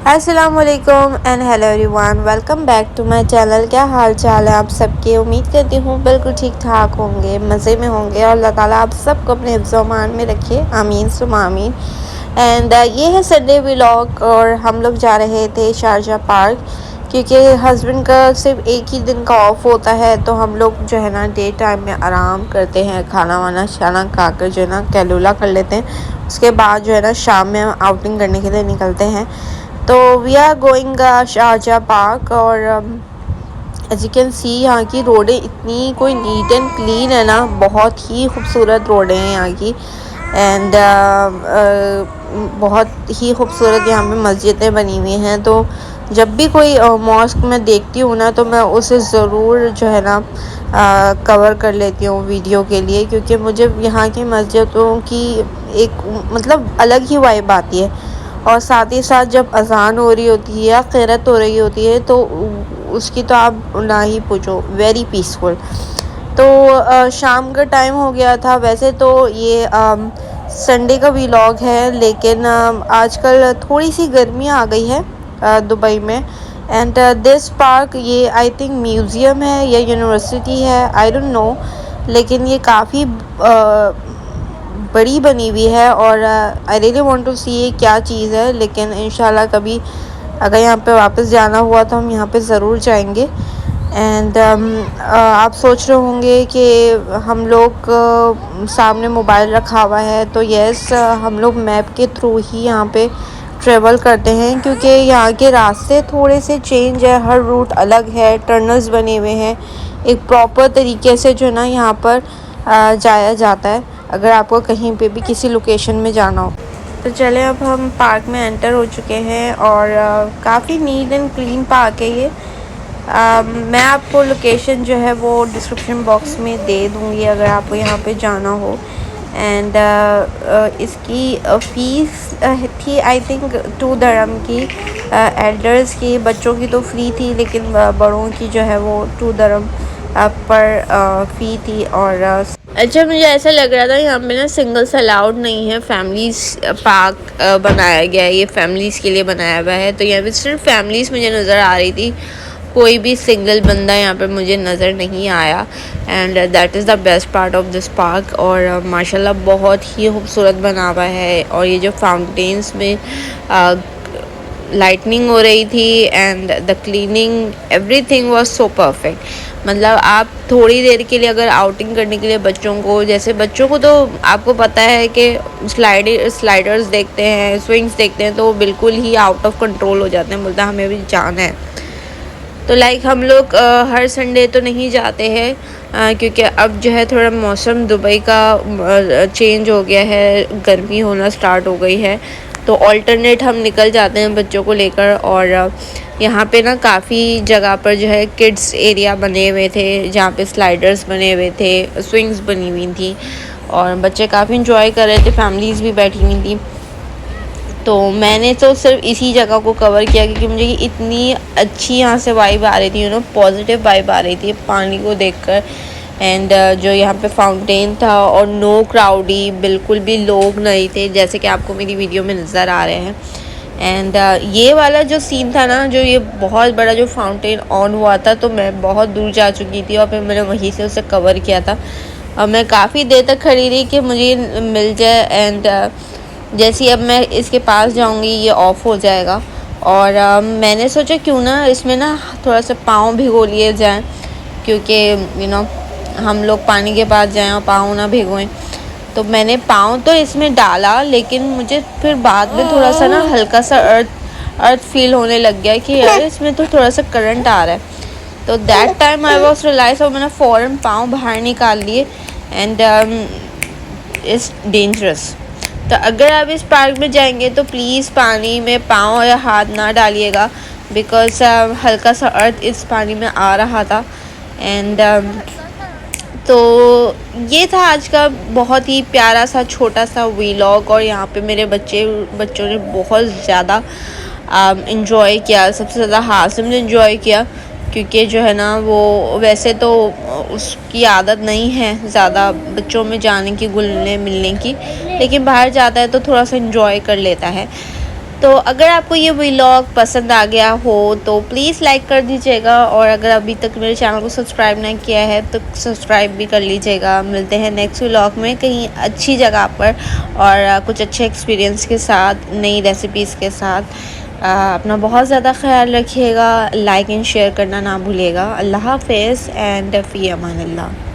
अस्सलामुअलैकुम and hello everyone, welcome back to my channel. क्या हाल चाल है आप सबके? उम्मीद करती हूँ बिल्कुल ठीक ठाक होंगे, मज़े में होंगे और अल्लाह ताला आप सबको अपने हिफ्ज़-ओ-अमान में रखे, आमीन सुम आमीन। एंड ये है संडे व्लॉग और हम लोग जा रहे थे शारजा पार्क क्योंकि हस्बैंड का सिर्फ एक ही दिन का ऑफ होता है, तो हम लोग जो है ना डे टाइम में आराम करते हैं, खाना वाना शाना खाकर जो है ना कैलूला कर लेते हैं। उसके बाद जो है ना शाम में हम आउटिंग करने के लिए निकलते हैं। तो we are going Sharjah park और एज यू कैन सी यहाँ की रोडें इतनी कोई नीट एंड क्लीन है ना, बहुत ही खूबसूरत रोडें हैं यहाँ की। एंड बहुत ही खूबसूरत यहाँ पे मस्जिदें बनी हुई हैं। तो जब भी कोई मॉस्क मैं देखती हूँ ना, तो मैं उसे ज़रूर जो है ना कवर कर लेती हूँ वीडियो के लिए, क्योंकि मुझे यहाँ की मस्जिदों की एक मतलब अलग ही वाइब आती है। और साथ ही साथ जब अज़ान हो रही होती है या क़िरात हो रही होती है तो उसकी तो आप ना ही पूछो, वेरी पीसफुल। तो शाम का टाइम हो गया था। वैसे तो ये संडे का व्लॉग है, लेकिन आजकल थोड़ी सी गर्मी आ गई है दुबई में। एंड दिस पार्क, ये आई थिंक म्यूज़ियम है या यूनिवर्सिटी है, आई डोंट नो, लेकिन ये काफ़ी बड़ी बनी हुई है और आई रियली वांट टू सी ये क्या चीज़ है। लेकिन इंशाल्लाह कभी अगर यहाँ पे वापस जाना हुआ तो हम यहाँ पे ज़रूर जाएंगे। एंड आप सोच रहे होंगे कि हम लोग सामने मोबाइल रखा हुआ है, तो यस, हम लोग मैप के थ्रू ही यहाँ पे ट्रेवल करते हैं, क्योंकि यहाँ के रास्ते थोड़े से चेंज है, हर रूट अलग है, टर्नल्स बने हुए हैं। एक प्रॉपर तरीके से जो है ना यहाँ पर जाया जाता है अगर आपको कहीं पे भी किसी लोकेशन में जाना हो। तो चलें, अब हम पार्क में एंटर हो चुके हैं और काफ़ी नीट एंड क्लीन पार्क है ये। मैं आपको लोकेशन जो है वो डिस्क्रिप्शन बॉक्स में दे दूँगी अगर आपको यहाँ पे जाना हो। एंड इसकी फ़ीस थी आई थिंक 2 दरहम की, एल्डर्स की, बच्चों की तो फ्री थी, लेकिन बड़ों की जो है वो 2 दरहम पर फ़ी थी। और अच्छा, मुझे ऐसा लग रहा था यहाँ पे ना सिंगल्स अलाउड नहीं है, फैमिलीज़ पार्क बनाया गया है, ये फैमिलीज़ के लिए बनाया हुआ है। तो यहाँ पे सिर्फ फैमिलीज़ मुझे नज़र आ रही थी, कोई भी सिंगल बंदा यहाँ पे मुझे नज़र नहीं आया। And that is the best part of this park. और माशाल्लाह बहुत ही खूबसूरत बना हुआ है। और ये जो फाउंटेन्स में लाइटनिंग हो रही थी and the cleaning, everything was so perfect. मतलब आप थोड़ी देर के लिए अगर आउटिंग करने के लिए बच्चों को, जैसे बच्चों को तो आपको पता है कि स्लाइडर्स देखते हैं, स्विंग्स देखते हैं, तो वो बिल्कुल ही आउट ऑफ कंट्रोल हो जाते हैं, बोलते हैं हमें भी जाना है। तो लाइक हम लोग हर संडे तो नहीं जाते हैं, क्योंकि अब जो है थोड़ा मौसम दुबई का चेंज हो गया है, गर्मी होना स्टार्ट हो गई है, तो ऑल्टरनेट हम निकल जाते हैं बच्चों को लेकर। और यहाँ पे ना काफ़ी जगह पर जो है किड्स एरिया बने हुए थे, जहाँ पे स्लाइडर्स बने हुए थे, स्विंग्स बनी हुई थी और बच्चे काफ़ी इंजॉय कर रहे थे, फैमिलीज़ भी बैठी हुई थी। तो मैंने तो सिर्फ इसी जगह को कवर किया क्योंकि मुझे इतनी अच्छी यहाँ से वाइब आ रही थी, पॉजिटिव वाइब आ रही थी पानी को देखकर। एंड जो यहाँ पे फाउंटेन था, और नो क्राउडी, बिल्कुल भी लोग नहीं थे, जैसे कि आपको मेरी वीडियो में नज़र आ रहे हैं। एंड ये वाला जो सीन था ना, जो ये बहुत बड़ा जो फाउंटेन ऑन हुआ था, तो मैं बहुत दूर जा चुकी थी और फिर मैंने वहीं से उसे कवर किया था। और मैं काफ़ी देर तक खड़ी रही कि मुझे मिल जाए। एंड जैसे अब मैं इसके पास जाऊंगी ये ऑफ़ हो जाएगा। और मैंने सोचा क्यों ना इसमें ना थोड़ा सा पाँव भिगो लिए जाएं, क्योंकि हम लोग पानी के पास जाएं और पाँव ना भिगोएं। तो मैंने पाँव तो इसमें डाला, लेकिन मुझे फिर बाद में थोड़ा सा ना हल्का सा अर्थ फील होने लग गया कि यार इसमें तो थोड़ा सा करंट आ रहा है। तो that time I was realise, और मैंने फ़ौरन पाँव बाहर निकाल लिए। And it's dangerous. तो अगर आप इस पार्क में जाएंगे तो प्लीज़ पानी में पाँव या हाथ ना डालिएगा, बिकॉज़ हल्का सा अर्थ इस पानी में आ रहा था। एंड तो ये था आज का बहुत ही प्यारा सा छोटा सा व्लॉग। और यहाँ पे मेरे बच्चों ने बहुत ज़्यादा इन्जॉय किया, सबसे ज़्यादा हासिम ने इन्जॉय किया, क्योंकि जो है ना वो वैसे तो उसकी आदत नहीं है ज़्यादा बच्चों में जाने की, घुलने मिलने की, लेकिन बाहर जाता है तो थोड़ा सा इन्जॉय कर लेता है। तो अगर आपको ये व्लॉग पसंद आ गया हो तो प्लीज़ लाइक कर दीजिएगा, और अगर अभी तक मेरे चैनल को सब्सक्राइब नहीं किया है तो सब्सक्राइब भी कर लीजिएगा। मिलते हैं नेक्स्ट व्लॉग में कहीं अच्छी जगह पर, और कुछ अच्छे एक्सपीरियंस के साथ, नई रेसिपीज़ के साथ। अपना बहुत ज़्यादा ख्याल रखिएगा, लाइक एंड शेयर करना ना भूलिएगा। अल्लाह हाफ़िज़ एंड फ़ी अमान अल्लाह।